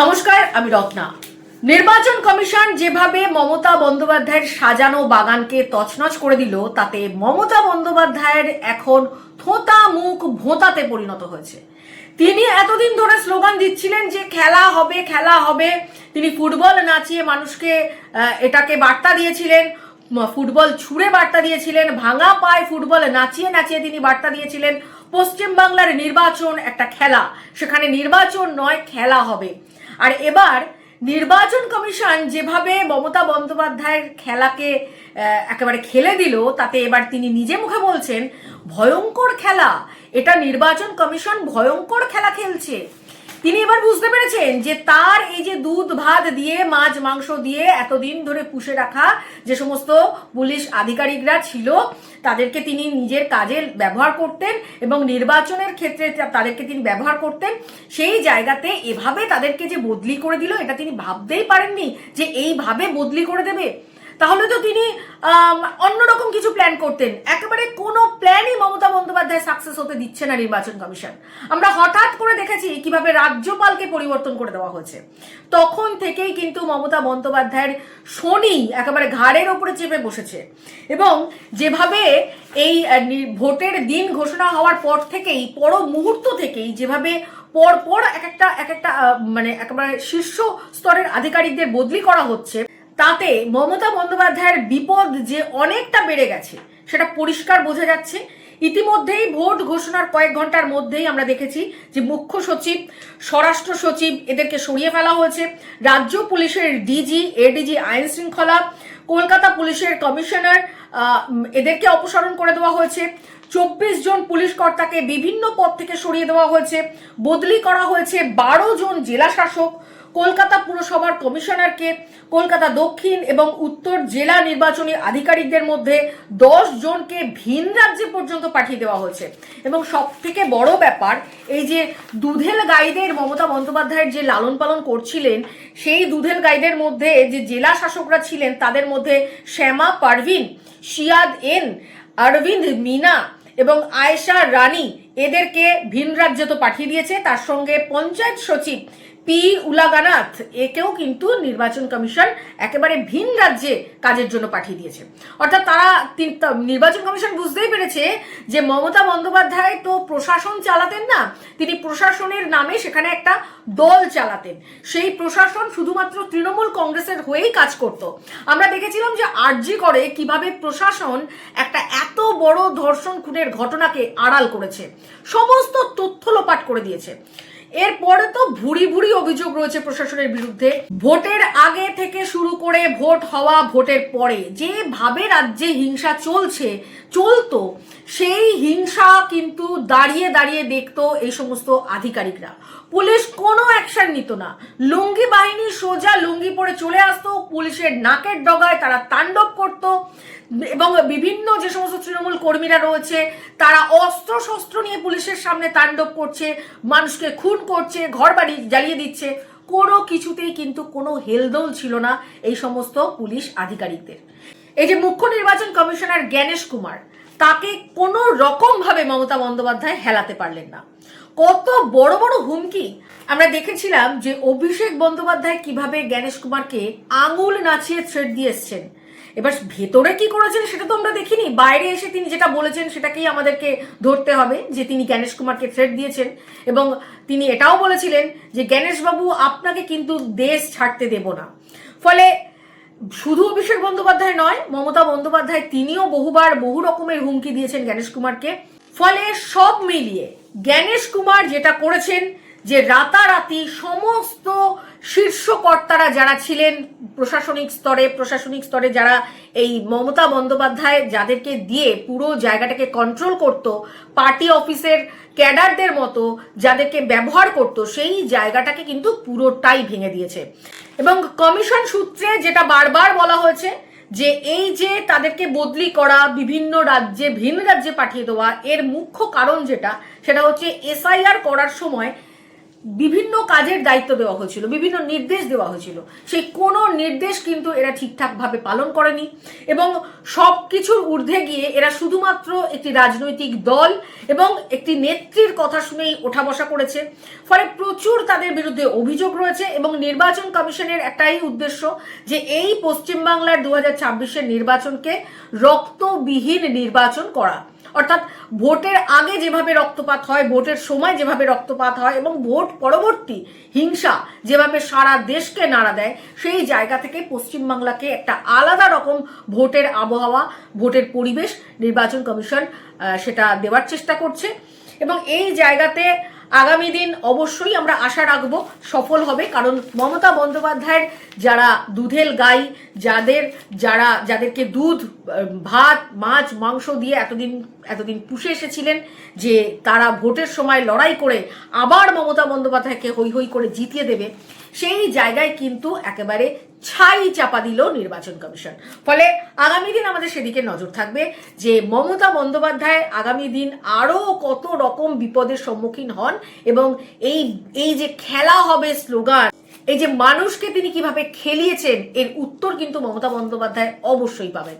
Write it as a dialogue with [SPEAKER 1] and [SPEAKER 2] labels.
[SPEAKER 1] নমস্কার, আমি রত্না। নির্বাচন কমিশন যেভাবে মমতা বন্দ্যোপাধ্যায়ের সাজানো বাগানকে তছনছ করে দিল, তাতে মমতা বন্দ্যোপাধ্যায়ের এখন থোঁতা মুখ ভোঁতাতে পরিণত হয়েছে। তিনি এতদিন ধরে স্লোগান দিচ্ছিলেন যে খেলা হবে খেলা হবে। তিনি ফুটবল নাচিয়ে মানুষকে এটাকে বার্তা দিয়েছিলেন, ফুটবল ছুঁড়ে বার্তা দিয়েছিলেন, ভাঙা পায়ে ফুটবল নাচিয়ে নাচিয়ে তিনি বার্তা দিয়েছিলেন পশ্চিমবাংলার নির্বাচন একটা খেলা, সেখানে নির্বাচন নয় খেলা হবে। আর এবার নির্বাচন কমিশন যেভাবে মমতা বন্দ্যোপাধ্যায়ের খেলাকে একেবারে খেলে দিল, তাতে এবার তিনি নিজে মুখে বলছেন ভয়ঙ্কর খেলা, এটা নির্বাচন কমিশন ভয়ঙ্কর খেলা খেলছে। তিনি এবার বুঝতে পেরেছেন যে তার এই যে দুধ ভাত দিয়ে মাছ মাংস দিয়ে এতদিন ধরে পুষে রাখা যে সমস্ত পুলিশ আধিকারিকরা ছিল, তাদেরকে তিনি নিজের কাজে ব্যবহার করতেন এবং নির্বাচনের ক্ষেত্রে তাদেরকে তিনি ব্যবহার করতেন। সেই জায়গাতে এভাবে তাদেরকে যে বদলি করে দিল, এটা তিনি ভাবতেই পারেননি যে এইভাবে বদলি করে দেবে। তাহলে তো তিনি অন্যরকম কিছু প্ল্যান করতেন। একেবারে কোনো প্ল্যানই মমতা বন্দ্যোপাধ্যায় সাকসেস হতে দিচ্ছে না নির্বাচন কমিশন। আমরা হঠাৎ করে দেখেছি কিভাবে রাজ্যপালকে পরিবর্তন করে দেওয়া হয়েছে। তখন থেকেই কিন্তু মমতা বন্দ্যোপাধ্যায়ের শনি একেবারে ঘাড়ের ওপরে চেপে বসেছে এবং যেভাবে এই ভোটের দিন ঘোষণা হওয়ার পর থেকেই, পর মুহূর্ত থেকেই যেভাবে পর এক একটা মানে একেবারে শীর্ষ স্তরের আধিকারিকদের বদলি করা হচ্ছে, তাতে মমতা বন্দ্যোপাধ্যায়ের বিপদ যে অনেকটা বেড়ে গেছে সেটা পরিষ্কার বোঝা যাচ্ছে। ইতিমধ্যেই ভোট ঘোষণার কয়েক ঘন্টার মধ্যেই আমরা দেখেছি যে মুখ্য সচিব, স্বরাষ্ট্র সচিব এদেরকে সরিয়ে ফেলা হয়েছে, রাজ্য পুলিশের ডিজি, এডিজি আইন শৃঙ্খলা, কলকাতা পুলিশের কমিশনার এদেরকে অপসারণ করে দেওয়া হয়েছে, 24 জন পুলিশ কর্তাকে বিভিন্ন পদ থেকে সরিয়ে দেওয়া হয়েছে, বদলি করা হয়েছে 12 জন জেলা শাসক, কলকাতা পুরসভার কমিশনারকে কলকাতা দক্ষিণ এবং উত্তর জেলা নির্বাচনী আধিকারিকদের মধ্যে 10 জনকে ভিন রাজ্যে পর্যন্ত পাঠিয়ে দেওয়া হয়েছে। এবং সব থেকে বড় ব্যাপার, এই যে দুধেল গাইদের মমতা বন্দ্যোপাধ্যায়ের যে লালন পালন করছিলেন, সেই দুধেল গাইদের মধ্যে যে জেলা শাসকরা ছিলেন তাদের মধ্যে শ্যামা পারভিন, শিয়াদ এন, অরবিন্দ মিনা এবং আয়েশা রানী এদেরকে ভিন রাজ্যে তো পাঠিয়ে দিয়েছে। তার সঙ্গে পঞ্চায়েত সচিব পি উলাগানাথ একেও কিন্তু নির্বাচন কমিশন একেবারে ভিন রাজ্যে কাজের জন্য পাঠিয়ে দিয়েছে। অর্থাৎ তারা নির্বাচন কমিশন বুঝতেই পেরেছে যে মমতা বন্দ্যোপাধ্যায় তো প্রশাসন চালাতেন না, তিনি প্রশাসনের নামে সেখানে একটা দল চালাতেন। সেই প্রশাসন শুধুমাত্র তৃণমূল কংগ্রেসের হয়েই কাজ করত। আমরা দেখেছিলাম যে আরজি করে কিভাবে প্রশাসন একটা এত বড় ধর্ষণ খুনের ঘটনাকে আড়াল করেছে, সমস্ত তথ্য লোপাট করে দিয়েছে। এরপরে তো ভুরি ভুরি অভিযোগ রয়েছে প্রশাসনের বিরুদ্ধে। ভোটের আগে থেকে শুরু করে ভোট হওয়া, ভোটের পরে যেভাবে রাজ্যে হিংসা চলতো, সেই হিংসা কিন্তু দাঁড়িয়ে দাঁড়িয়ে দেখতো এই সমস্ত আধিকারিকরা। পুলিশ কোনো অ্যাকশন নিত না, লুঙ্গি বাহিনী সোজা লুঙ্গি পরে চলে আসতো, পুলিশের নাকের ডগায় তারা তাণ্ডব করতো এবং বিভিন্ন যে সমস্ত তৃণমূল কর্মীরা রয়েছে তারা অস্ত্র শস্ত্র নিয়ে পুলিশের সামনে তাণ্ডব করছে, মানুষকে খুন করছে, ঘর বাড়ি জ্বালিয়ে দিচ্ছে। কোনো কিছুতেই কিন্তু কোনো হেলদোল ছিল না এই সমস্ত পুলিশ আধিকারিকদের। এই যে মুখ্য নির্বাচন কমিশনার জ্ঞানেশ কুমার, তাকে কোনো রকম ভাবে মমতা বন্দ্যোপাধ্যায় হেলাতে পারলেন না। কত বড় বড় হুমকি আমরা দেখেছিলাম যে অভিষেক বন্দ্যোপাধ্যায় কিভাবে জ্ঞানেশ কুমারকে আঙুল নাচিয়ে থ্রেট দিয়ে এসছেন। এবার ভেতরে কি করেছেন সেটা তো আমরা দেখিনি, বাইরে এসে তিনি যেটা বলেছেন সেটাকেই আমাদেরকে ধরতে হবে যে তিনি জ্ঞানেশ কুমারকে থ্রেট দিয়েছেন। এবং তিনি এটাও বলেছিলেন যে জ্ঞানেশবাবু আপনাকে কিন্তু দেশ ছাড়তে দেব না। ফলে শুধু অভিষেক বন্দ্যোপাধ্যায় নয়, মমতা বন্দ্যোপাধ্যায় তিনিও বহুবার বহু রকমের হুমকি দিয়েছেন জ্ঞানেশ কুমারকে। ফলে সব মিলিয়ে জ্ঞানেশ কুমার যেটা করেছেন যে রাতারাতি সমস্ত শীর্ষ কর্তারা যারা ছিলেন প্রশাসনিক স্তরে যারা এই মমতা বন্দ্যোপাধ্যায় যাদেরকে দিয়ে পুরো জায়গাটাকে কন্ট্রোল করত, পার্টি অফিসের ক্যাডারদের মতো যাদেরকে ব্যবহার করত, সেই জায়গাটাকে কিন্তু পুরোটাই ভেঙে দিয়েছে। এবং কমিশন সূত্রে যেটা বারবার বলা হয়েছে যে এই যে তাদেরকে বদলি করা, বিভিন্ন রাজ্যে ভিন রাজ্যে পাঠিয়ে দেওয়া, এর মুখ্য কারণ সেটা হচ্ছে এসআইআর করার সময় বিভিন্ন কাজের দায়িত্ব দেওয়া হয়েছিল, বিভিন্ন নির্দেশ দেওয়া হয়েছিল, সেই কোনো নির্দেশ কিন্তু এরা ঠিকঠাকভাবে পালন করেনি এবং সব কিছুর ঊর্ধ্বে গিয়ে এরা শুধুমাত্র একটি রাজনৈতিক দল এবং একটি নেত্রীর কথা শুনেই ওঠা বসা করেছে। ফলে প্রচুর তাদের বিরুদ্ধে অভিযোগ রয়েছে এবং নির্বাচন কমিশনের একটাই উদ্দেশ্য যে এই পশ্চিমবাংলার 2026-এর নির্বাচনকে রক্তবিহীন নির্বাচন করা। অর্থাৎ ভোটের আগে যেভাবে রক্তপাত হয়, ভোটের সময় যেভাবে রক্তপাত হয় এবং ভোট পরবর্তী হিংসা যেভাবে সারা দেশকে নাড়া দেয়, সেই জায়গা থেকে পশ্চিমবাংলাকে একটা আলাদা রকম ভোটের আবহাওয়া, ভোটের পরিবেশ নির্বাচন কমিশন সেটা দেওয়ার চেষ্টা করছে এবং এই জায়গাতে আগামী দিন অবশ্যই আমরা আশা রাখবো সফল হবে। কারণ মমতা বন্দ্যোপাধ্যায়ের যারা দুধেল গাই, যাদেরকে দুধ, ভাত, মাছ, মাংস দিয়ে এতদিন পুষে এসেছিলেন, যে তারা ভোটের সময় লড়াই করে আবার মমতা বন্দ্যোপাধ্যায়কে হৈ হৈ করে জিতিয়ে দেবে, সেই জায়গায় কিন্তু একেবারে ছাই চাপা দিল নির্বাচন কমিশন। ফলে আগামী দিন আমাদের সেদিকে নজর থাকবে যে মমতা বন্দ্যোপাধ্যায় আগামী দিন আরো কত রকম বিপদের সম্মুখীন হন এবং এই যে খেলা হবে স্লোগান, এই যে মানুষকে তিনি কিভাবে খেলিয়েছেন, এর উত্তর কিন্তু মমতা বন্দ্যোপাধ্যায় অবশ্যই পাবেন।